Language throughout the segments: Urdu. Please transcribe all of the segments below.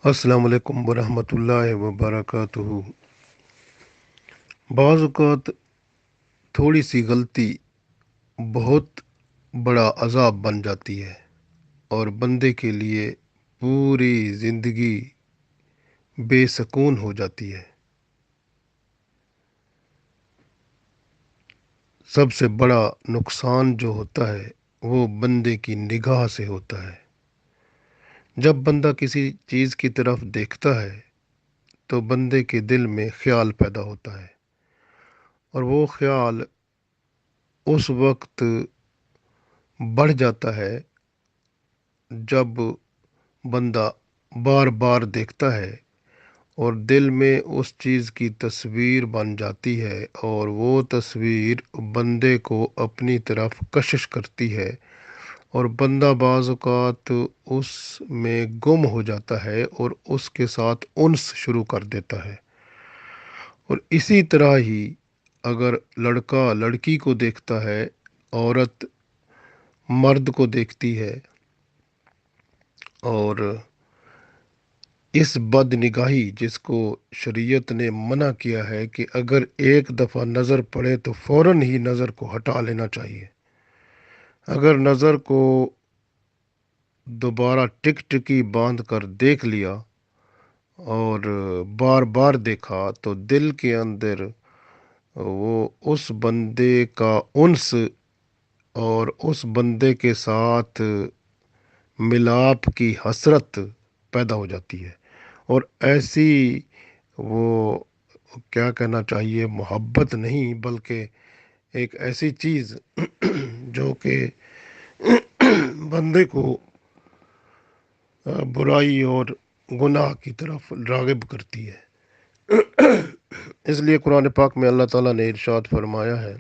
السلام علیکم ورحمۃ اللہ وبرکاتہ۔ بعض اوقات تھوڑی سی غلطی بہت بڑا عذاب بن جاتی ہے اور بندے کے لیے پوری زندگی بے سکون ہو جاتی ہے۔ سب سے بڑا نقصان جو ہوتا ہے وہ بندے کی نگاہ سے ہوتا ہے۔ جب بندہ کسی چیز کی طرف دیکھتا ہے تو بندے کے دل میں خیال پیدا ہوتا ہے، اور وہ خیال اس وقت بڑھ جاتا ہے جب بندہ بار بار دیکھتا ہے اور دل میں اس چیز کی تصویر بن جاتی ہے، اور وہ تصویر بندے کو اپنی طرف کشش کرتی ہے، اور بندہ بعض اوقات اس میں گم ہو جاتا ہے اور اس کے ساتھ انس شروع کر دیتا ہے۔ اور اسی طرح ہی اگر لڑکا لڑکی کو دیکھتا ہے، عورت مرد کو دیکھتی ہے، اور اس بد نگاہی جس کو شریعت نے منع کیا ہے کہ اگر ایک دفعہ نظر پڑے تو فوراً ہی نظر کو ہٹا لینا چاہیے۔ اگر نظر کو دوبارہ ٹک ٹکی باندھ کر دیکھ لیا اور بار بار دیکھا تو دل کے اندر وہ اس بندے کا انس اور اس بندے کے ساتھ ملاپ کی حسرت پیدا ہو جاتی ہے، اور ایسی وہ کیا کہنا چاہیے، محبت نہیں بلکہ ایک ایسی چیز جو کہ بندے کو برائی اور گناہ کی طرف راغب کرتی ہے۔ اس لیے قرآن پاک میں اللہ تعالیٰ نے ارشاد فرمایا ہے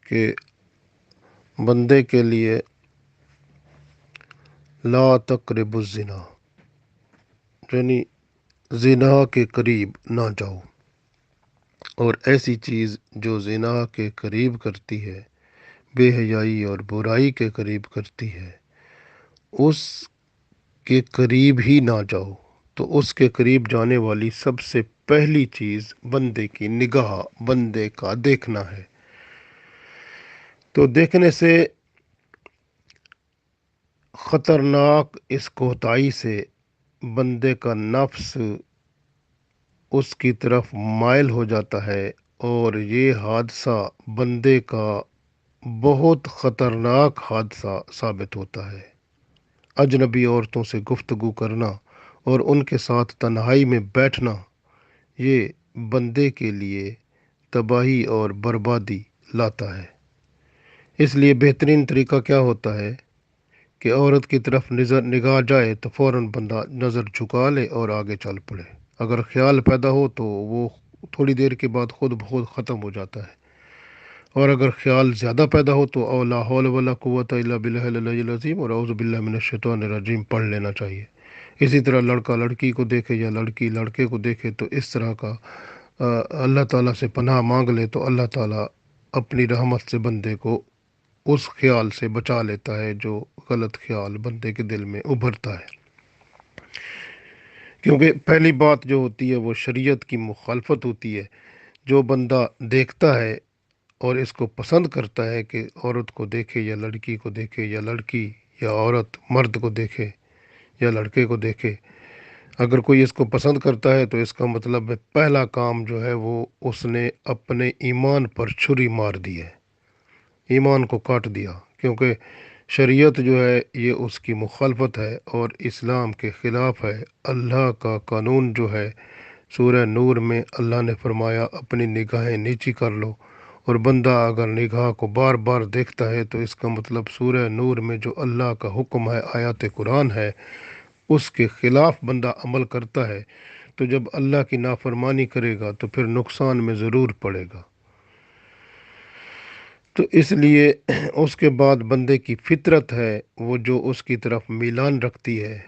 کہ بندے کے لیے لا تقربوا الزنا، یعنی زنا کے قریب نہ جاؤ، اور ایسی چیز جو زنا کے قریب کرتی ہے، بے حیائی اور برائی کے قریب کرتی ہے، اس کے قریب ہی نہ جاؤ۔ تو اس کے قریب جانے والی سب سے پہلی چیز بندے کی نگاہ، بندے کا دیکھنا ہے۔ تو دیکھنے سے خطرناک اس کوتاہی سے بندے کا نفس اس کی طرف مائل ہو جاتا ہے، اور یہ حادثہ بندے کا بہت خطرناک حادثہ ثابت ہوتا ہے۔ اجنبی عورتوں سے گفتگو کرنا اور ان کے ساتھ تنہائی میں بیٹھنا، یہ بندے کے لیے تباہی اور بربادی لاتا ہے۔ اس لیے بہترین طریقہ کیا ہوتا ہے کہ عورت کی طرف نگاہ جائے تو فوراً بندہ نظر جھکا لے اور آگے چل پڑے۔ اگر خیال پیدا ہو تو وہ تھوڑی دیر کے بعد خود بخود ختم ہو جاتا ہے، اور اگر خیال زیادہ پیدا ہو تو او لا حول ولا قوت الا باللہ العلی العظیم اور اعوذ باللہ من الشیطان الرجیم پڑھ لینا چاہیے۔ اسی طرح لڑکا لڑکی کو دیکھے یا لڑکی لڑکے کو دیکھے تو اس طرح کا اللہ تعالیٰ سے پناہ مانگ لے تو اللہ تعالیٰ اپنی رحمت سے بندے کو اس خیال سے بچا لیتا ہے جو غلط خیال بندے کے دل میں ابھرتا ہے۔ کیونکہ پہلی بات جو ہوتی ہے وہ شریعت کی مخالفت ہوتی ہے۔ جو بندہ دیکھتا ہے اور اس کو پسند کرتا ہے کہ عورت کو دیکھے یا لڑکی کو دیکھے، یا لڑکی یا عورت مرد کو دیکھے یا لڑکے کو دیکھے، اگر کوئی اس کو پسند کرتا ہے تو اس کا مطلب ہے پہلا کام جو ہے وہ اس نے اپنے ایمان پر چھری مار دی ہے، ایمان کو کاٹ دیا، کیونکہ شریعت جو ہے یہ اس کی مخالفت ہے اور اسلام کے خلاف ہے۔ اللہ کا قانون جو ہے، سورہ نور میں اللہ نے فرمایا اپنی نگاہیں نیچی کر لو، اور بندہ اگر نگاہ کو بار بار دیکھتا ہے تو اس کا مطلب سورہ نور میں جو اللہ کا حکم ہے، آیات قرآن ہے، اس کے خلاف بندہ عمل کرتا ہے، تو جب اللہ کی نافرمانی کرے گا تو پھر نقصان میں ضرور پڑے گا۔ تو اس لیے اس کے بعد بندے کی فطرت ہے وہ جو اس کی طرف میلان رکھتی ہے،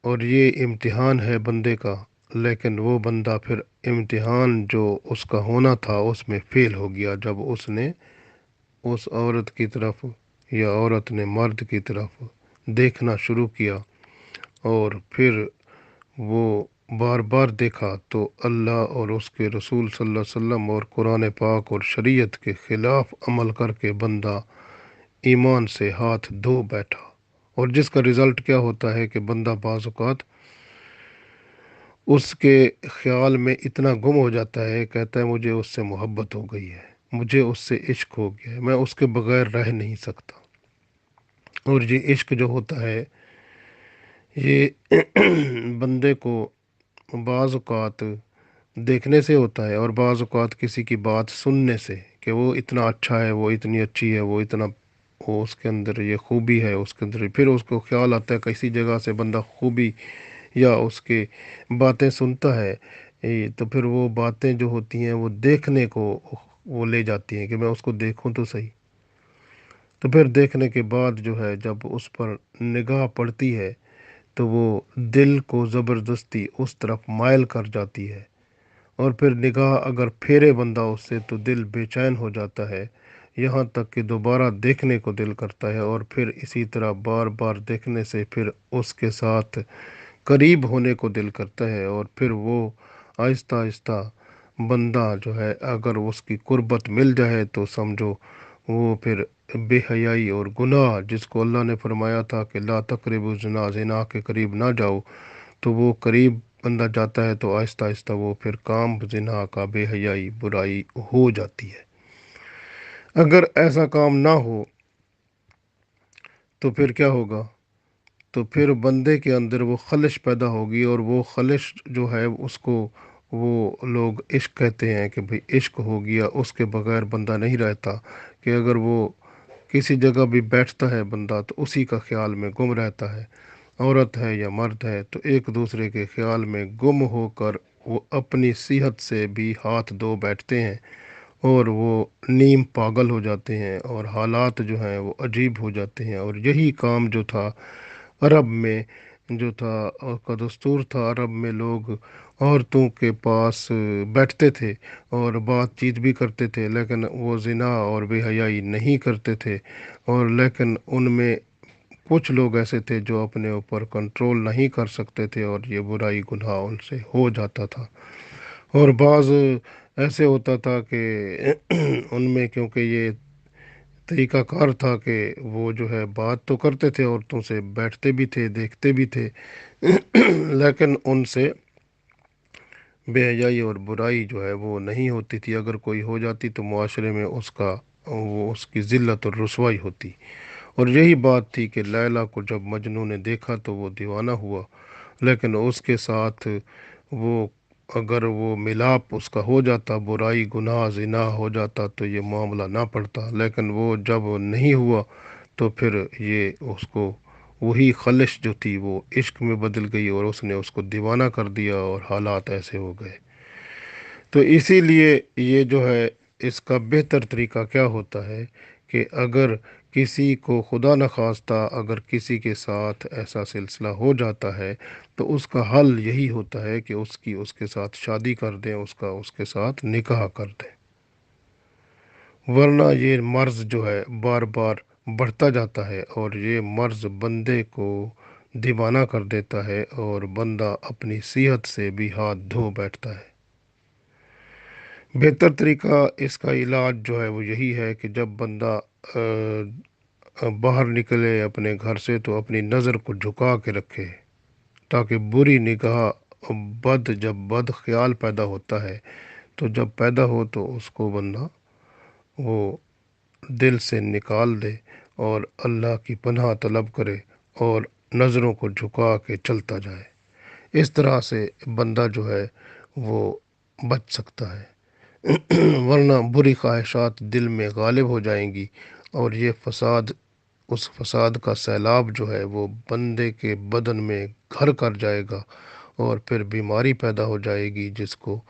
اور یہ امتحان ہے بندے کا، لیکن وہ بندہ پھر امتحان جو اس کا ہونا تھا اس میں فیل ہو گیا جب اس نے اس عورت کی طرف یا عورت نے مرد کی طرف دیکھنا شروع کیا، اور پھر وہ بار بار دیکھا تو اللہ اور اس کے رسول صلی اللہ علیہ وسلم اور قرآن پاک اور شریعت کے خلاف عمل کر کے بندہ ایمان سے ہاتھ دھو بیٹھا۔ اور جس کا رزلٹ کیا ہوتا ہے کہ بندہ بعض اوقات اس کے خیال میں اتنا گم ہو جاتا ہے، کہتا ہے مجھے اس سے محبت ہو گئی ہے، مجھے اس سے عشق ہو گیا ہے، میں اس کے بغیر رہ نہیں سکتا۔ اور یہ عشق جو ہوتا ہے یہ بندے کو بعض اوقات دیکھنے سے ہوتا ہے، اور بعض اوقات کسی کی بات سننے سے کہ وہ اتنا اچھا ہے، وہ اتنی اچھی ہے، وہ اتنا، وہ اس کے اندر یہ خوبی ہے، اس کے اندر پھر اس کو خیال آتا ہے کسی جگہ سے بندہ خوبی یا اس کے باتیں سنتا ہے، تو پھر وہ باتیں جو ہوتی ہیں وہ دیکھنے کو وہ لے جاتی ہیں کہ میں اس کو دیکھوں تو صحیح۔ تو پھر دیکھنے کے بعد جو ہے جب اس پر نگاہ پڑتی ہے تو وہ دل کو زبردستی اس طرف مائل کر جاتی ہے، اور پھر نگاہ اگر پھیرے بندہ اس سے تو دل بے چین ہو جاتا ہے، یہاں تک کہ دوبارہ دیکھنے کو دل کرتا ہے، اور پھر اسی طرح بار بار دیکھنے سے پھر اس کے ساتھ قریب ہونے کو دل کرتا ہے، اور پھر وہ آہستہ آہستہ بندہ جو ہے اگر اس کی قربت مل جائے تو سمجھو وہ پھر بے حیائی اور گناہ، جس کو اللہ نے فرمایا تھا کہ لا تقربوا الزنا، زنا کے قریب نہ جاؤ، تو وہ قریب بندہ جاتا ہے تو آہستہ آہستہ وہ پھر کام زنا کا، بے حیائی، برائی ہو جاتی ہے۔ اگر ایسا کام نہ ہو تو پھر کیا ہوگا؟ تو پھر بندے کے اندر وہ خلش پیدا ہوگی، اور وہ خلش جو ہے اس کو وہ لوگ عشق کہتے ہیں کہ بھئی عشق ہو گیا، اس کے بغیر بندہ نہیں رہتا، کہ اگر وہ کسی جگہ بھی بیٹھتا ہے بندہ تو اسی کا خیال میں گم رہتا ہے، عورت ہے یا مرد ہے تو ایک دوسرے کے خیال میں گم ہو کر وہ اپنی صحت سے بھی ہاتھ دھو بیٹھتے ہیں، اور وہ نیم پاگل ہو جاتے ہیں، اور حالات جو ہیں وہ عجیب ہو جاتے ہیں۔ اور یہی کام جو تھا عرب میں، جو تھا اور کا دستور تھا، عرب میں لوگ عورتوں کے پاس بیٹھتے تھے اور بات چیت بھی کرتے تھے، لیکن وہ زنا اور بے حیائی نہیں کرتے تھے، اور لیکن ان میں کچھ لوگ ایسے تھے جو اپنے اوپر کنٹرول نہیں کر سکتے تھے، اور یہ برائی گناہ ان سے ہو جاتا تھا۔ اور بعض ایسے ہوتا تھا کہ ان میں کیونکہ یہ طریقہ کار تھا کہ وہ جو ہے بات تو کرتے تھے عورتوں سے، بیٹھتے بھی تھے، دیکھتے بھی تھے، لیکن ان سے بے حیائی اور برائی جو ہے وہ نہیں ہوتی تھی۔ اگر کوئی ہو جاتی تو معاشرے میں اس کا، وہ اس کی ذلت اور رسوائی ہوتی۔ اور یہی بات تھی کہ لیلا کو جب مجنوں نے دیکھا تو وہ دیوانہ ہوا، لیکن اس کے ساتھ وہ اگر وہ ملاپ اس کا ہو جاتا، برائی گناہ زنا ہو جاتا تو یہ معاملہ نہ پڑتا، لیکن وہ جب نہیں ہوا تو پھر یہ اس کو وہی خلش جو تھی وہ عشق میں بدل گئی، اور اس نے اس کو دیوانہ کر دیا، اور حالات ایسے ہو گئے۔ تو اسی لیے یہ جو ہے اس کا بہتر طریقہ کیا ہوتا ہے کہ اگر کسی کو خدا نخواستہ اگر کسی کے ساتھ ایسا سلسلہ ہو جاتا ہے تو اس کا حل یہی ہوتا ہے کہ اس کے ساتھ شادی کر دیں، اس کے ساتھ نکاح کر دیں، ورنہ یہ مرض جو ہے بار بار بڑھتا جاتا ہے، اور یہ مرض بندے کو دیوانہ کر دیتا ہے، اور بندہ اپنی صحت سے بھی ہاتھ دھو بیٹھتا ہے۔ بہتر طریقہ اس کا علاج جو ہے وہ یہی ہے کہ جب بندہ باہر نکلے اپنے گھر سے تو اپنی نظر کو جھکا کے رکھے، تاکہ بری نگاہ، جب بد خیال پیدا ہوتا ہے تو جب پیدا ہو تو اس کو بندہ وہ دل سے نکال دے، اور اللہ کی پناہ طلب کرے، اور نظروں کو جھکا کے چلتا جائے۔ اس طرح سے بندہ جو ہے وہ بچ سکتا ہے، ورنہ بری خواہشات دل میں غالب ہو جائیں گی، اور یہ فساد، اس فساد کا سیلاب جو ہے وہ بندے کے بدن میں گھر کر جائے گا، اور پھر بیماری پیدا ہو جائے گی جس کو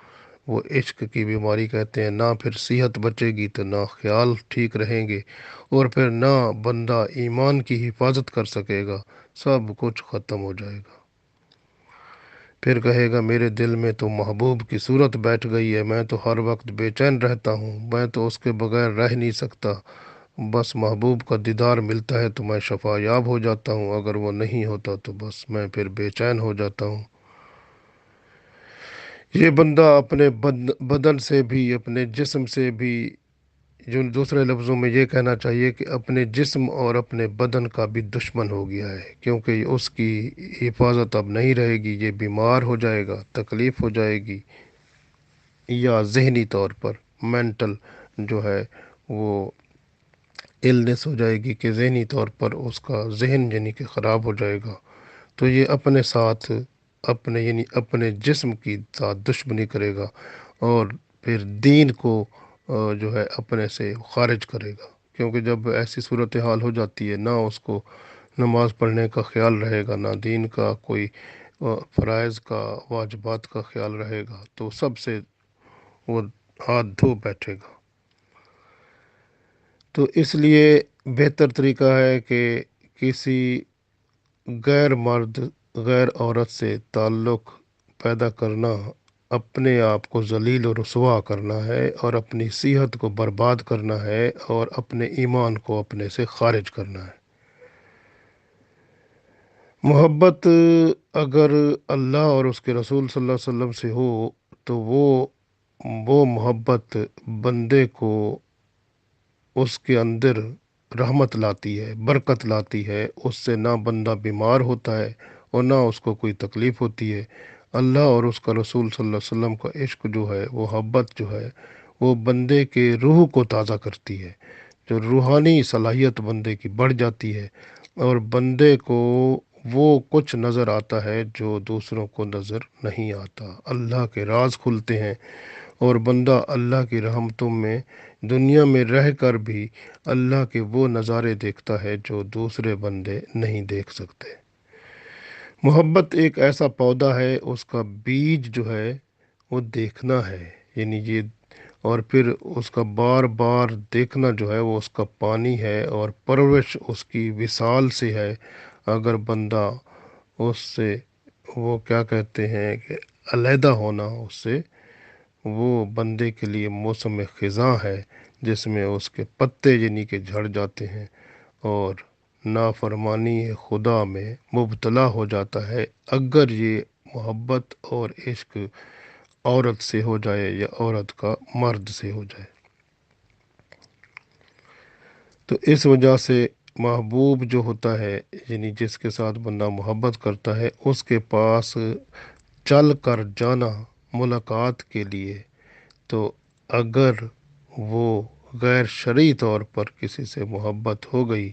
وہ عشق کی بیماری کہتے ہیں۔ نہ پھر صحت بچے گی تو نہ خیال ٹھیک رہیں گے، اور پھر نہ بندہ ایمان کی حفاظت کر سکے گا، سب کچھ ختم ہو جائے گا۔ پھر کہے گا میرے دل میں تو محبوب کی صورت بیٹھ گئی ہے، میں تو ہر وقت بے چین رہتا ہوں، میں تو اس کے بغیر رہ نہیں سکتا، بس محبوب کا دیدار ملتا ہے تو میں شفا یاب ہو جاتا ہوں، اگر وہ نہیں ہوتا تو بس میں پھر بے چین ہو جاتا ہوں۔ یہ بندہ اپنے بدن سے بھی، اپنے جسم سے بھی، جو دوسرے لفظوں میں یہ کہنا چاہیے کہ اپنے جسم اور اپنے بدن کا بھی دشمن ہو گیا ہے، کیونکہ اس کی حفاظت اب نہیں رہے گی، یہ بیمار ہو جائے گا، تکلیف ہو جائے گی، یا ذہنی طور پر مینٹل جو ہے وہ النس ہو جائے گی، کہ ذہنی طور پر اس کا ذہن یعنی کہ خراب ہو جائے گا، تو یہ اپنے ساتھ، اپنے یعنی اپنے جسم کی ساتھ دشمنی کرے گا، اور پھر دین کو جو ہے اپنے سے خارج کرے گا، کیونکہ جب ایسی صورتحال ہو جاتی ہے، نہ اس کو نماز پڑھنے کا خیال رہے گا، نہ دین کا کوئی فرائض کا، واجبات کا خیال رہے گا، تو سب سے وہ ہاتھ دھو بیٹھے گا۔ تو اس لیے بہتر طریقہ ہے کہ کسی غیر مرد، غیر عورت سے تعلق پیدا کرنا اپنے آپ کو ذلیل و رسوا کرنا ہے، اور اپنی صحت کو برباد کرنا ہے، اور اپنے ایمان کو اپنے سے خارج کرنا ہے۔ محبت اگر اللہ اور اس کے رسول صلی اللہ علیہ وسلم سے ہو، تو وہ محبت بندے کو اس کے اندر رحمت لاتی ہے، برکت لاتی ہے، اس سے نہ بندہ بیمار ہوتا ہے اور نہ اس کو کوئی تکلیف ہوتی ہے۔ اللہ اور اس کا رسول صلی اللہ علیہ وسلم کا عشق جو ہے، وہ محبت جو ہے، وہ بندے کے روح کو تازہ کرتی ہے، جو روحانی صلاحیت بندے کی بڑھ جاتی ہے، اور بندے کو وہ کچھ نظر آتا ہے جو دوسروں کو نظر نہیں آتا، اللہ کے راز کھلتے ہیں، اور بندہ اللہ کی رحمتوں میں دنیا میں رہ کر بھی اللہ کے وہ نظارے دیکھتا ہے جو دوسرے بندے نہیں دیکھ سکتے۔ محبت ایک ایسا پودا ہے، اس کا بیج جو ہے وہ دیکھنا ہے، یعنی یہ، اور پھر اس کا بار بار دیکھنا جو ہے وہ اس کا پانی ہے، اور پرورش اس کی وصال سے ہے۔ اگر بندہ اس سے، وہ کیا کہتے ہیں کہ علیحدہ ہونا اس سے، وہ بندے کے لیے موسم خزاں ہے، جس میں اس کے پتے یعنی کہ جھڑ جاتے ہیں، اور نافرمانی خدا میں مبتلا ہو جاتا ہے، اگر یہ محبت اور عشق عورت سے ہو جائے یا عورت کا مرد سے ہو جائے۔ تو اس وجہ سے محبوب جو ہوتا ہے، یعنی جس کے ساتھ بندہ محبت کرتا ہے، اس کے پاس چل کر جانا ملاقات کے لیے، تو اگر وہ غیر شرعی طور پر کسی سے محبت ہو گئی،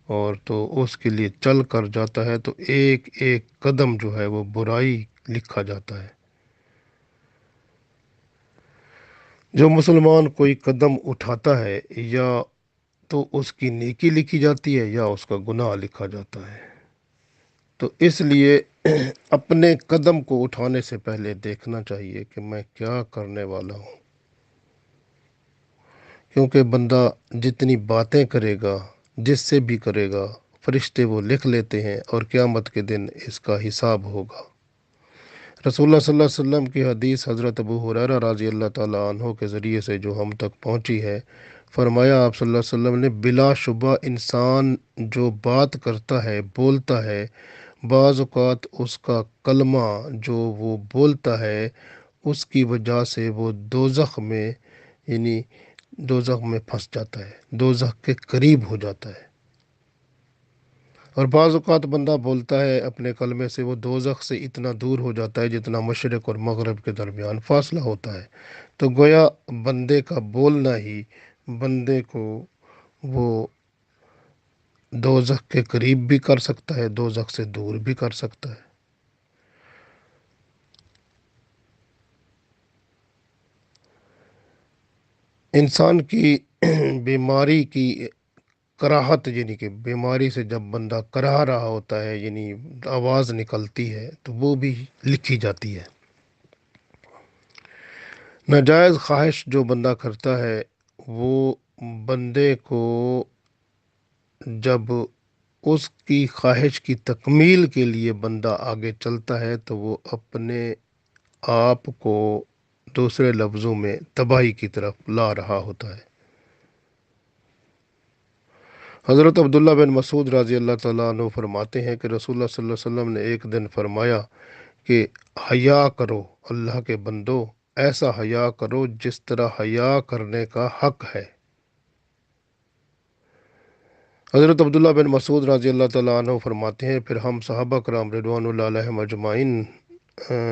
اور تو اس کے لیے چل کر جاتا ہے، تو ایک ایک قدم جو ہے وہ برائی لکھا جاتا ہے۔ جو مسلمان کوئی قدم اٹھاتا ہے، یا تو اس کی نیکی لکھی جاتی ہے، یا اس کا گناہ لکھا جاتا ہے۔ تو اس لیے اپنے قدم کو اٹھانے سے پہلے دیکھنا چاہیے کہ میں کیا کرنے والا ہوں، کیونکہ بندہ جتنی باتیں کرے گا، جس سے بھی کرے گا، فرشتے وہ لکھ لیتے ہیں، اور قیامت کے دن اس کا حساب ہوگا۔ رسول اللہ صلی اللہ علیہ وسلم کی حدیث حضرت ابو ہریرہ رضی اللہ تعالیٰ عنہ کے ذریعے سے جو ہم تک پہنچی ہے، فرمایا آپ صلی اللہ علیہ وسلم نے، بلا شبہ انسان جو بات کرتا ہے، بولتا ہے، بعض اوقات اس کا کلمہ جو وہ بولتا ہے، اس کی وجہ سے وہ دوزخ میں، یعنی دوزخ میں پھنس جاتا ہے، دوزخ کے قریب ہو جاتا ہے۔ اور بعض اوقات بندہ بولتا ہے اپنے کلمے سے، وہ دوزخ سے اتنا دور ہو جاتا ہے جتنا مشرق اور مغرب کے درمیان فاصلہ ہوتا ہے۔ تو گویا بندے کا بولنا ہی بندے کو وہ دوزخ کے قریب بھی کر سکتا ہے، دوزخ سے دور بھی کر سکتا ہے۔ انسان کی بیماری کی کراہت، یعنی کہ بیماری سے جب بندہ کراہ رہا ہوتا ہے، یعنی آواز نکلتی ہے، تو وہ بھی لکھی جاتی ہے۔ ناجائز خواہش جو بندہ کرتا ہے، وہ بندے کو جب اس کی خواہش کی تکمیل کے لیے بندہ آگے چلتا ہے، تو وہ اپنے آپ کو دوسرے لفظوں میں تباہی کی طرف لا رہا ہوتا ہے۔ حضرت عبداللہ بن مسعود رضی اللہ تعالیٰ عنہ فرماتے ہیں کہ رسول اللہ صلی اللہ علیہ وسلم نے ایک دن فرمایا، کہ حیا کرو اللہ کے بندو، ایسا حیا کرو جس طرح حیا کرنے کا حق ہے۔ حضرت عبداللہ بن مسعود رضی اللہ تعالیٰ عنہ فرماتے ہیں، پھر ہم صحابہ کرام رضوان اللہ علیہم اجمعین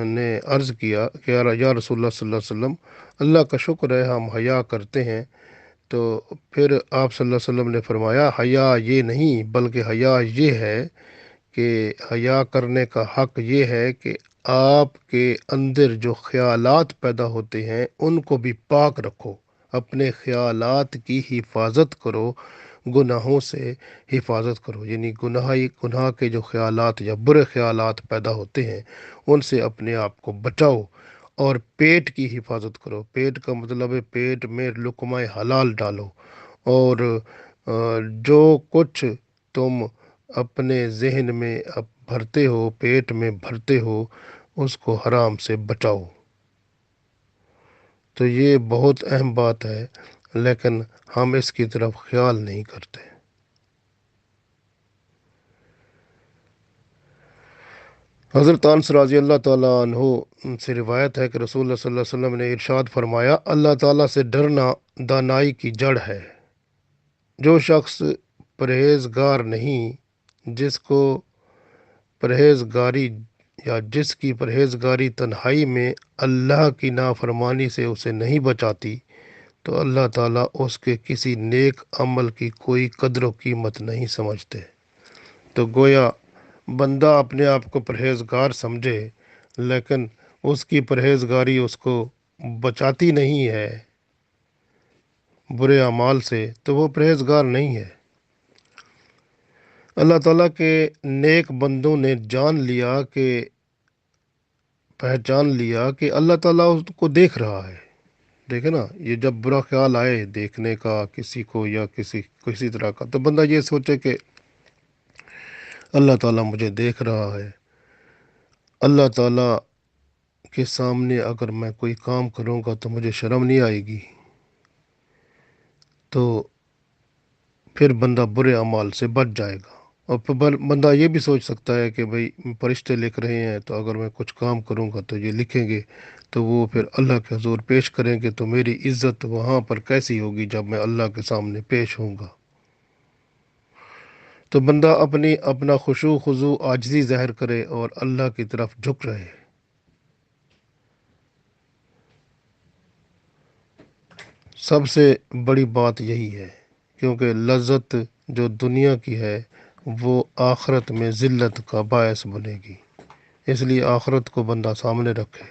نے عرض کیا کہ یا رسول اللہ صلی اللہ علیہ وسلم، اللہ کا شکر ہے ہم حیا کرتے ہیں۔ تو پھر آپ صلی اللہ علیہ وسلم نے فرمایا، حیا یہ نہیں بلکہ حیا یہ ہے کہ حیا کرنے کا حق یہ ہے کہ آپ کے اندر جو خیالات پیدا ہوتے ہیں ان کو بھی پاک رکھو، اپنے خیالات کی حفاظت کرو، گناہوں سے حفاظت کرو، یعنی گناہ کے جو خیالات یا برے خیالات پیدا ہوتے ہیں ان سے اپنے آپ کو بچاؤ، اور پیٹ کی حفاظت کرو۔ پیٹ کا مطلب ہے پیٹ میں لقمہ حلال ڈالو، اور جو کچھ تم اپنے ذہن میں بھرتے ہو، پیٹ میں بھرتے ہو، اس کو حرام سے بچاؤ۔ تو یہ بہت اہم بات ہے، لیکن ہم اس کی طرف خیال نہیں کرتے۔ حضرت انس رضی اللہ تعالیٰ عنہ سے روایت ہے کہ رسول اللہ صلی اللہ علیہ وسلم نے ارشاد فرمایا، اللہ تعالیٰ سے ڈرنا دانائی کی جڑ ہے۔ جو شخص پرہیزگار نہیں، جس کو پرہیزگاری یا جس کی پرہیزگاری تنہائی میں اللہ کی نافرمانی سے اسے نہیں بچاتی، تو اللہ تعالیٰ اس کے کسی نیک عمل کی کوئی قدر و قیمت نہیں سمجھتے۔ تو گویا بندہ اپنے آپ کو پرہیزگار سمجھے، لیکن اس کی پرہیزگاری اس کو بچاتی نہیں ہے برے اعمال سے، تو وہ پرہیزگار نہیں ہے۔ اللہ تعالیٰ کے نیک بندوں نے پہچان لیا کہ اللہ تعالیٰ اس کو دیکھ رہا ہے۔ دیکھے نا، یہ جب برا خیال آئے دیکھنے کا کسی کو یا کسی طرح کا، تو بندہ یہ سوچے کہ اللہ تعالیٰ مجھے دیکھ رہا ہے، اللہ تعالیٰ کے سامنے اگر میں کوئی کام کروں گا تو مجھے شرم نہیں آئے گی، تو پھر بندہ برے اعمال سے بچ جائے گا۔ اور پھر بندہ یہ بھی سوچ سکتا ہے کہ بھئی فرشتے لکھ رہے ہیں، تو اگر میں کچھ کام کروں گا تو یہ لکھیں گے، تو وہ پھر اللہ کے حضور پیش کریں گے، تو میری عزت وہاں پر کیسی ہوگی جب میں اللہ کے سامنے پیش ہوں گا۔ تو بندہ اپنا خشوع خضوع عاجزی ظاہر کرے اور اللہ کی طرف جھک رہے۔ سب سے بڑی بات یہی ہے، کیونکہ لذت جو دنیا کی ہے وہ آخرت میں ذلت کا باعث بنے گی، اس لیے آخرت کو بندہ سامنے رکھے۔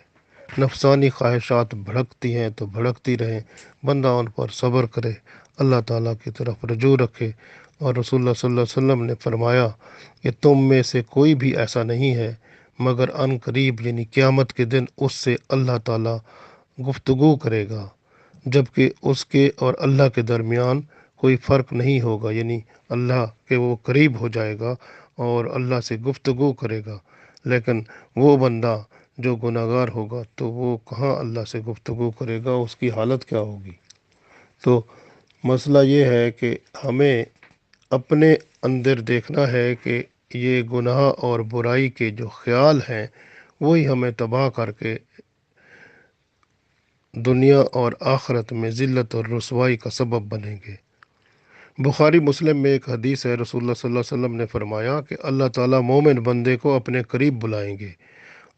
نفسانی خواہشات بھڑکتی ہیں تو بھڑکتی رہیں، بندہ ان پر صبر کرے، اللہ تعالیٰ کی طرف رجوع رکھے۔ اور رسول اللہ صلی اللہ علیہ وسلم نے فرمایا کہ تم میں سے کوئی بھی ایسا نہیں ہے مگر ان قریب یعنی قیامت کے دن اس سے اللہ تعالیٰ گفتگو کرے گا، جبکہ اس کے اور اللہ کے درمیان کوئی فرق نہیں ہوگا، یعنی اللہ کے وہ قریب ہو جائے گا اور اللہ سے گفتگو کرے گا، لیکن وہ بندہ جو گناہگار ہوگا تو وہ کہاں اللہ سے گفتگو کرے گا، اس کی حالت کیا ہوگی۔ تو مسئلہ یہ ہے کہ ہمیں اپنے اندر دیکھنا ہے کہ یہ گناہ اور برائی کے جو خیال ہیں وہی ہمیں تباہ کر کے دنیا اور آخرت میں ذلت اور رسوائی کا سبب بنیں گے۔ بخاری مسلم میں ایک حدیث ہے، رسول اللہ صلی اللہ علیہ وسلم نے فرمایا کہ اللہ تعالیٰ مومن بندے کو اپنے قریب بلائیں گے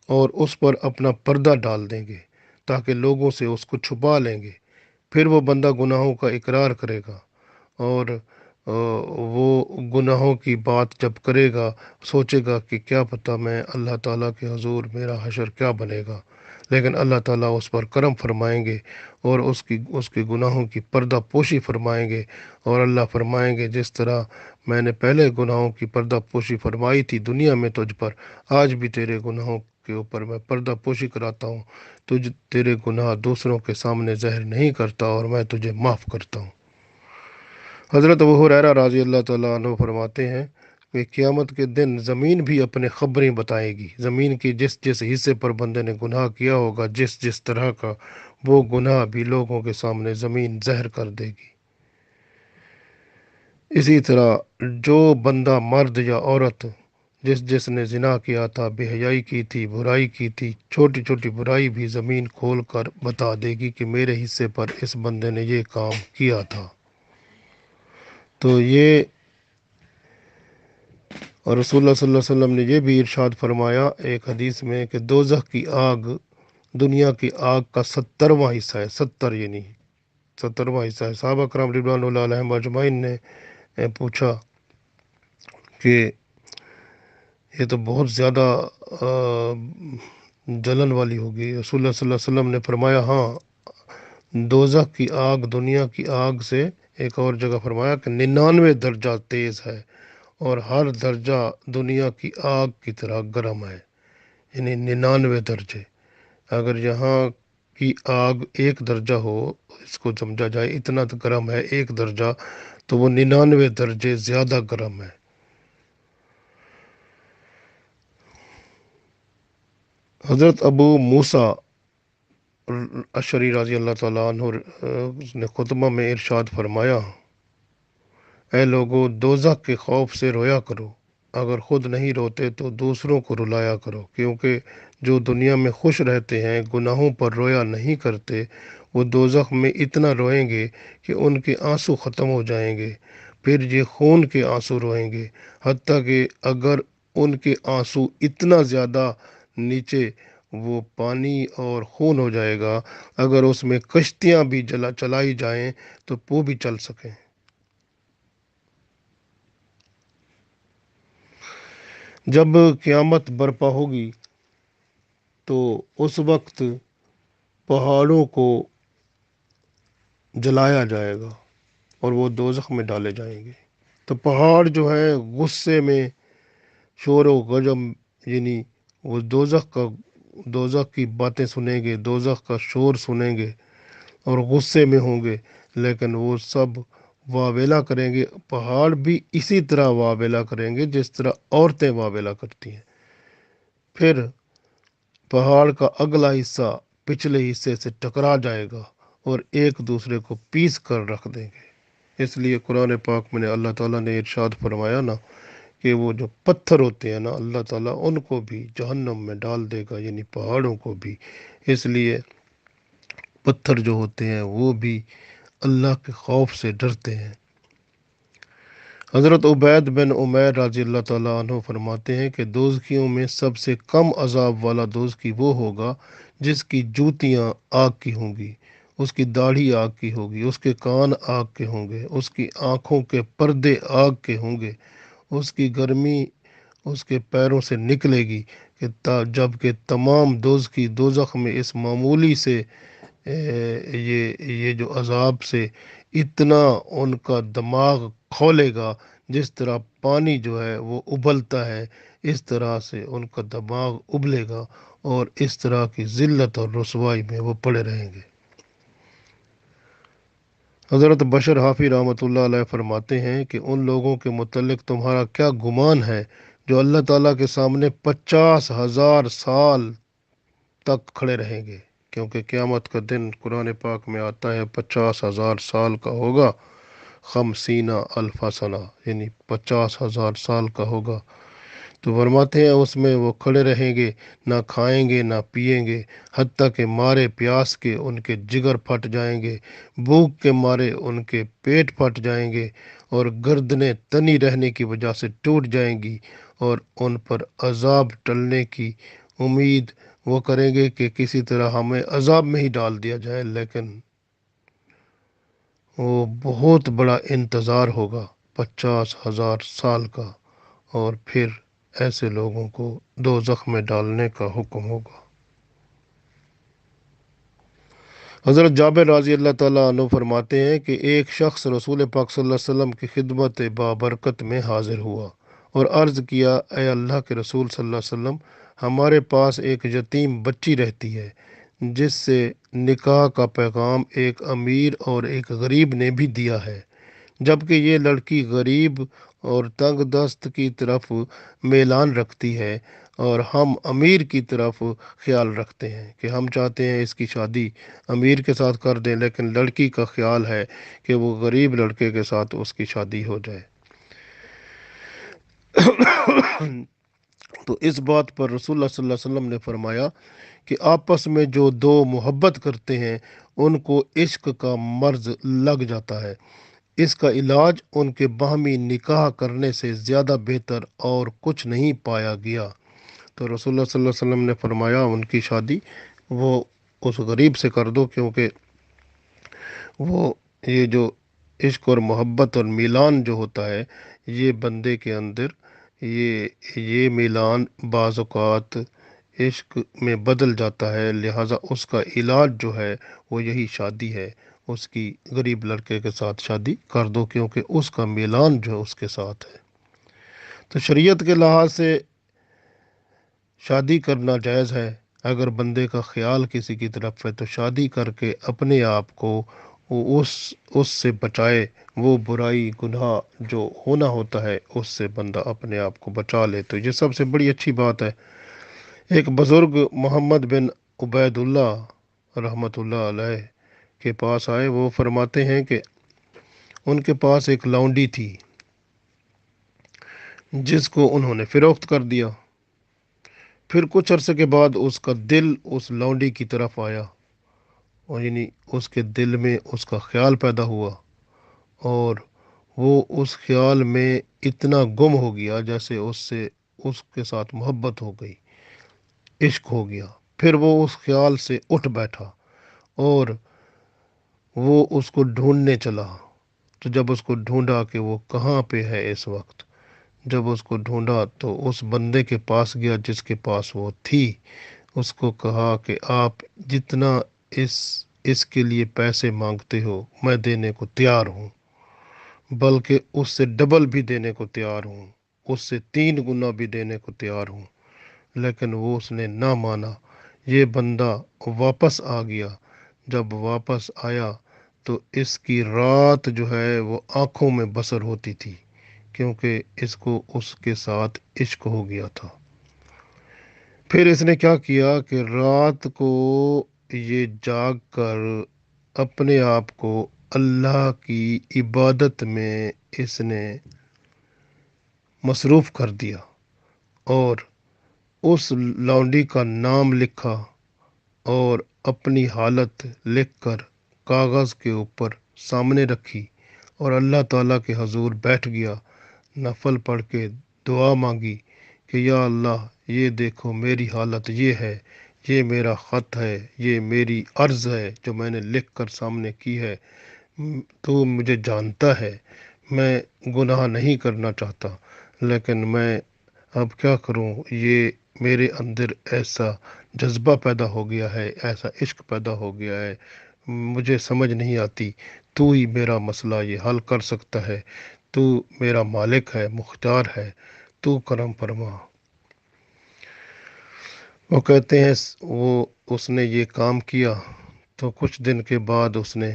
اور اس پر اپنا پردہ ڈال دیں گے تاکہ لوگوں سے اس کو چھپا لیں گے۔ پھر وہ بندہ گناہوں کا اقرار کرے گا، اور وہ گناہوں کی بات جب کرے گا سوچے گا کہ کیا پتہ میں اللہ تعالیٰ کے حضور میرا حشر کیا بنے گا، لیکن اللہ تعالیٰ اس پر کرم فرمائیں گے اور اس کے گناہوں کی پردہ پوشی فرمائیں گے، اور اللہ فرمائیں گے جس طرح میں نے پہلے گناہوں کی پردہ پوشی فرمائی تھی دنیا میں تجھ پر، آج بھی تیرے گناہوں کے اوپر میں پردہ پوشی کراتا ہوں، تیرے گناہ دوسروں کے سامنے ظاہر نہیں کرتا اور میں تجھے معاف کرتا ہوں۔ حضرت ابو ہریرہ رضی اللہ تعالیٰ عنہ فرماتے ہیں کہ قیامت کے دن زمین بھی اپنے خبریں بتائے گی، زمین کی جس جس حصے پر بندے نے گناہ کیا ہوگا، جس جس طرح کا، وہ گناہ بھی لوگوں کے سامنے زمین ظاہر کر دے گی۔ اسی طرح جو بندہ مرد یا عورت جس نے زنا کیا تھا، بے حیائی کی تھی، برائی کی تھی، چھوٹی چھوٹی برائی بھی زمین کھول کر بتا دے گی کہ میرے حصے پر اس بندے نے یہ کام کیا تھا۔ تو یہ، اور رسول اللہ صلی اللہ علیہ وسلم نے یہ بھی ارشاد فرمایا ایک حدیث میں کہ دوزخ کی آگ دنیا کی آگ کا 70واں حصہ ہے، 70 یعنی 70واں حصہ ہے۔ صحابہ کرام رضوان اللہ علیہم اجمعین نے پوچھا کہ یہ تو بہت زیادہ جلن والی ہوگی۔ رسول اللہ صلی اللہ علیہ وسلم نے فرمایا ہاں، دوزخ کی آگ دنیا کی آگ سے، ایک اور جگہ فرمایا کہ 99 درجہ تیز ہے، اور ہر درجہ دنیا کی آگ کی طرح گرم ہے، یعنی 99 درجے۔ اگر یہاں کی آگ 1 درجہ ہو، اس کو سمجھا جائے اتنا گرم ہے 1 درجہ، تو وہ 99 درجے زیادہ گرم ہے۔ حضرت ابو موسیٰ اشعری رضی اللہ تعالیٰ عنہ نے خطبہ میں ارشاد فرمایا، اے لوگو، دوزخ کے خوف سے رویا کرو، اگر خود نہیں روتے تو دوسروں کو رلایا کرو، کیونکہ جو دنیا میں خوش رہتے ہیں، گناہوں پر رویا نہیں کرتے، وہ دوزخ میں اتنا روئیں گے کہ ان کے آنسو ختم ہو جائیں گے، پھر یہ خون کے آنسو روئیں گے، حتیٰ کہ اگر ان کے آنسو اتنا زیادہ نیچے وہ پانی اور خون ہو جائے گا، اگر اس میں کشتیاں بھی چلائی جائیں تو وہ بھی چل سکیں۔ جب قیامت برپا ہوگی تو اس وقت پہاڑوں کو جلایا جائے گا اور وہ دوزخ میں ڈالے جائیں گے۔ تو پہاڑ جو ہے غصے میں شور و غجم، یعنی وہ دوزخ کی باتیں سنیں گے، دوزخ کا شور سنیں گے اور غصے میں ہوں گے، لیکن وہ سب واویلا کریں گے۔ پہاڑ بھی اسی طرح واویلا کریں گے جس طرح عورتیں واویلا کرتی ہیں۔ پھر پہاڑ کا اگلا حصہ پچھلے حصے سے ٹکرا جائے گا اور ایک دوسرے کو پیس کر رکھ دیں گے۔ اس لیے قرآن پاک میں اللہ تعالیٰ نے ارشاد فرمایا نا کہ وہ جو پتھر ہوتے ہیں نا، اللہ تعالیٰ ان کو بھی جہنم میں ڈال دے گا، یعنی پہاڑوں کو بھی۔ اس لیے پتھر جو ہوتے ہیں وہ بھی اللہ کے خوف سے ڈرتے ہیں۔ حضرت عبید بن عمیر رضی اللہ تعالیٰ عنہ فرماتے ہیں کہ دوزخیوں میں سب سے کم عذاب والا دوزخی وہ ہوگا جس کی جوتیاں آگ کی ہوں گی، اس کی داڑھی آگ کی ہوگی، اس کے کان آگ کے ہوں گے، اس کی آنکھوں کے پردے آگ کے ہوں گے، اس کی گرمی اس کے پیروں سے نکلے گی، جب کہ تمام دوزخی دوزخ میں اس معمولی سے یہ جو عذاب سے اتنا ان کا دماغ کھولے گا، جس طرح پانی جو ہے وہ ابلتا ہے، اس طرح سے ان کا دماغ ابلے گا اور اس طرح کی ذلت اور رسوائی میں وہ پڑے رہیں گے۔ حضرت بشر حافی رحمۃ اللہ علیہ فرماتے ہیں کہ ان لوگوں کے متعلق تمہارا کیا گمان ہے جو اللہ تعالیٰ کے سامنے 50,000 سال تک کھڑے رہیں گے، کیونکہ قیامت کا دن قرآن پاک میں آتا ہے 50,000 سال کا ہوگا، 50,000 سنہ، یعنی 50,000 سال کا ہوگا۔ تو فرماتے ہیں اس میں وہ کھڑے رہیں گے، نہ کھائیں گے نہ پیئیں گے، حتیٰ کہ مارے پیاس کے ان کے جگر پھٹ جائیں گے، بھوک کے مارے ان کے پیٹ پھٹ جائیں گے، اور گردنیں تنی رہنے کی وجہ سے ٹوٹ جائیں گی، اور ان پر عذاب ٹلنے کی امید وہ کریں گے کہ کسی طرح ہمیں عذاب میں ہی ڈال دیا جائے، لیکن وہ بہت بڑا انتظار ہوگا 50,000 سال کا، اور پھر ایسے لوگوں کو دوزخ میں ڈالنے کا حکم ہوگا۔ حضرت جابر رضی اللہ تعالیٰ عنہ فرماتے ہیں کہ ایک شخص رسول پاک صلی اللہ علیہ وسلم کی خدمت بابرکت میں حاضر ہوا اور عرض کیا، اے اللہ کے رسول صلی اللہ علیہ وسلم، ہمارے پاس ایک یتیم بچی رہتی ہے جس سے نکاح کا پیغام ایک امیر اور ایک غریب نے بھی دیا ہے، جبکہ یہ لڑکی غریب اور تنگ دست کی طرف میلان رکھتی ہے، اور ہم امیر کی طرف خیال رکھتے ہیں کہ ہم چاہتے ہیں اس کی شادی امیر کے ساتھ کر دیں، لیکن لڑکی کا خیال ہے کہ وہ غریب لڑکے کے ساتھ اس کی شادی ہو جائے۔ تو اس بات پر رسول اللہ صلی اللہ علیہ وسلم نے فرمایا کہ آپس میں جو دو محبت کرتے ہیں ان کو عشق کا مرض لگ جاتا ہے، اس کا علاج ان کے باہمی نکاح کرنے سے زیادہ بہتر اور کچھ نہیں پایا گیا۔ تو رسول اللہ صلی اللہ علیہ وسلم نے فرمایا ان کی شادی وہ اس غریب سے کر دو، کیونکہ وہ یہ جو عشق اور محبت اور میلان جو ہوتا ہے، یہ بندے کے اندر یہ میلان بعض اوقات عشق میں بدل جاتا ہے، لہٰذا اس کا علاج جو ہے وہ یہی شادی ہے۔ اس کی غریب لڑکے کے ساتھ شادی کر دو، کیونکہ اس کا میلان جو ہے اس کے ساتھ ہے۔ تو شریعت کے لحاظ سے شادی کرنا جائز ہے۔ اگر بندے کا خیال کسی کی طرف ہے تو شادی کر کے اپنے آپ کو اس اس سے بچائے، وہ برائی گناہ جو ہونا ہوتا ہے اس سے بندہ اپنے آپ کو بچا لے، تو یہ سب سے بڑی اچھی بات ہے۔ ایک بزرگ محمد بن عبید اللہ رحمۃ اللہ علیہ کے پاس آئے، وہ فرماتے ہیں کہ ان کے پاس ایک لونڈی تھی جس کو انہوں نے فروخت کر دیا۔ پھر کچھ عرصے کے بعد اس کا دل اس لونڈی کی طرف آیا، اور یعنی اس کے دل میں اس کا خیال پیدا ہوا، اور وہ اس خیال میں اتنا گم ہو گیا جیسے اس کے ساتھ محبت ہو گئی، عشق ہو گیا۔ پھر وہ اس خیال سے اٹھ بیٹھا اور وہ اس کو ڈھونڈنے چلا۔ تو جب اس کو ڈھونڈا کہ وہ کہاں پہ ہے اس وقت، جب اس کو ڈھونڈا تو اس بندے کے پاس گیا جس کے پاس وہ تھی، اس کو کہا کہ آپ جتنا اس اس کے لیے پیسے مانگتے ہو میں دینے کو تیار ہوں، بلکہ اس سے ڈبل بھی دینے کو تیار ہوں، اس سے 3 گنا بھی دینے کو تیار ہوں۔ لیکن وہ اس نے نہ مانا۔ یہ بندہ واپس آ گیا۔ جب واپس آیا تو اس کی رات جو ہے وہ آنکھوں میں بسر ہوتی تھی، کیونکہ اس کو اس کے ساتھ عشق ہو گیا تھا۔ پھر اس نے کیا کیا کہ رات کو یہ جاگ کر اپنے آپ کو اللہ کی عبادت میں اس نے مصروف کر دیا، اور اس لونڈی کا نام لکھا اور اپنی حالت لکھ کر کاغذ کے اوپر سامنے رکھی، اور اللہ تعالیٰ کے حضور بیٹھ گیا، نفل پڑھ کے دعا مانگی کہ یا اللہ یہ دیکھو میری حالت یہ ہے، یہ میرا خط ہے، یہ میری عرض ہے جو میں نے لکھ کر سامنے کی ہے۔ تو مجھے جانتا ہے میں گناہ نہیں کرنا چاہتا، لیکن میں اب کیا کروں، یہ میرے اندر ایسا جذبہ پیدا ہو گیا ہے، ایسا عشق پیدا ہو گیا ہے، مجھے سمجھ نہیں آتی، تو ہی میرا مسئلہ یہ حل کر سکتا ہے، تو میرا مالک ہے، مختار ہے، تو کرم فرما۔ وہ کہتے ہیں اس نے یہ کام کیا تو کچھ دن کے بعد اس نے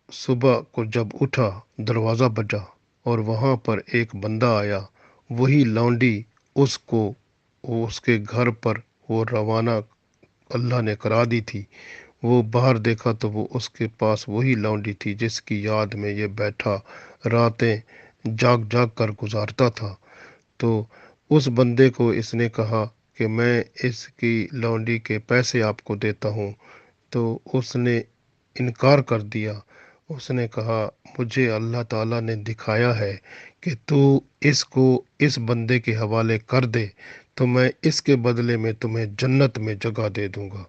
صبح کو جب اٹھا دروازہ بجا اور وہاں پر ایک بندہ آیا، وہی لونڈی اس کو اس کے گھر پر وہ روانہ اللہ نے کرا دی تھی۔ وہ باہر دیکھا تو وہ اس کے پاس وہی لونڈی تھی جس کی یاد میں یہ بیٹھا راتیں جاگ جاگ کر گزارتا تھا۔ تو اس بندے کو اس نے کہا کہ میں اس کی لونڈی کے پیسے آپ کو دیتا ہوں، تو اس نے انکار کر دیا۔ اس نے کہا مجھے اللہ تعالیٰ نے دکھایا ہے کہ تو اس کو اس بندے کے حوالے کر دے تو میں اس کے بدلے میں تمہیں جنت میں جگہ دے دوں گا،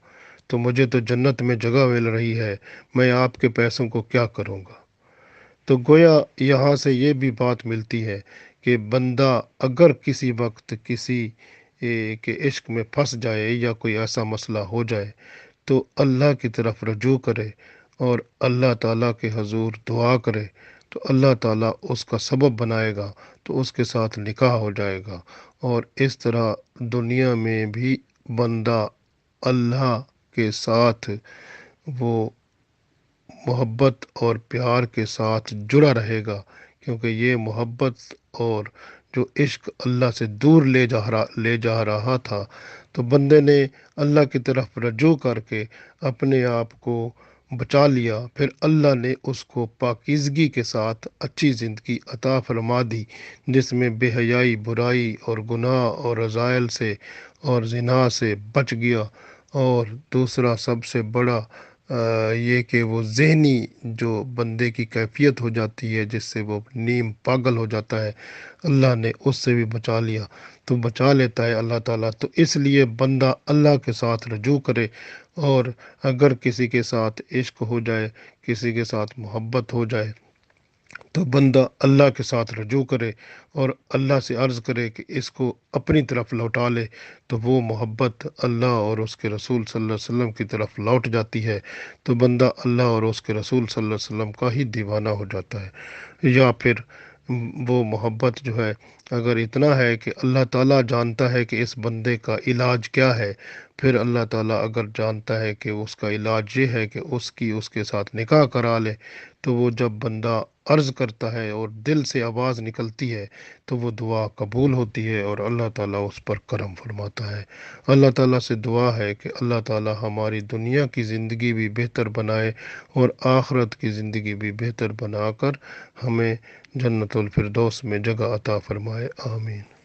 تو مجھے تو جنت میں جگہ مل رہی ہے، میں آپ کے پیسوں کو کیا کروں گا۔ تو گویا یہاں سے یہ بھی بات ملتی ہے کہ بندہ اگر کسی وقت کسی کے عشق میں پھنس جائے یا کوئی ایسا مسئلہ ہو جائے تو اللہ کی طرف رجوع کرے اور اللہ تعالیٰ کے حضور دعا کرے، تو اللہ تعالیٰ اس کا سبب بنائے گا، تو اس کے ساتھ نکاح ہو جائے گا، اور اس طرح دنیا میں بھی بندہ اللہ کے ساتھ وہ محبت اور پیار کے ساتھ جڑا رہے گا، کیونکہ یہ محبت اور جو عشق اللہ سے دور لے جا رہا تھا، تو بندے نے اللہ کی طرف رجوع کر کے اپنے آپ کو بچا لیا، پھر اللہ نے اس کو پاکیزگی کے ساتھ اچھی زندگی عطا فرما دی، جس میں بے حیائی، برائی اور گناہ اور رذائل سے اور زنا سے بچ گیا۔ اور دوسرا سب سے بڑا یہ کہ وہ ذہنی جو بندے کی کیفیت ہو جاتی ہے، جس سے وہ نیم پاگل ہو جاتا ہے، اللہ نے اس سے بھی بچا لیا۔ تو بچا لیتا ہے اللہ تعالیٰ، تو اس لیے بندہ اللہ کے ساتھ رجوع کرے، اور اگر کسی کے ساتھ عشق ہو جائے، کسی کے ساتھ محبت ہو جائے، تو بندہ اللہ کے ساتھ رجوع کرے اور اللہ سے عرض کرے کہ اس کو اپنی طرف لوٹا لے، تو وہ محبت اللہ اور اس کے رسول صلی اللہ علیہ وسلم کی طرف لوٹ جاتی ہے، تو بندہ اللہ اور اس کے رسول صلی اللہ علیہ وسلم کا ہی دیوانہ ہو جاتا ہے۔ یا پھر وہ محبت جو ہے، اگر اتنا ہے کہ اللہ تعالیٰ جانتا ہے کہ اس بندے کا علاج کیا ہے، پھر اللہ تعالیٰ اگر جانتا ہے کہ اس کا علاج یہ ہے کہ اس کے ساتھ نکاح کرا لے، تو وہ جب بندہ عرض کرتا ہے اور دل سے آواز نکلتی ہے، تو وہ دعا قبول ہوتی ہے اور اللہ تعالیٰ اس پر کرم فرماتا ہے۔ اللہ تعالیٰ سے دعا ہے کہ اللہ تعالیٰ ہماری دنیا کی زندگی بھی بہتر بنائے اور آخرت کی زندگی بھی بہتر بنا کر ہمیں جنت الفردوس میں جگہ عطا فرمائے، آمین۔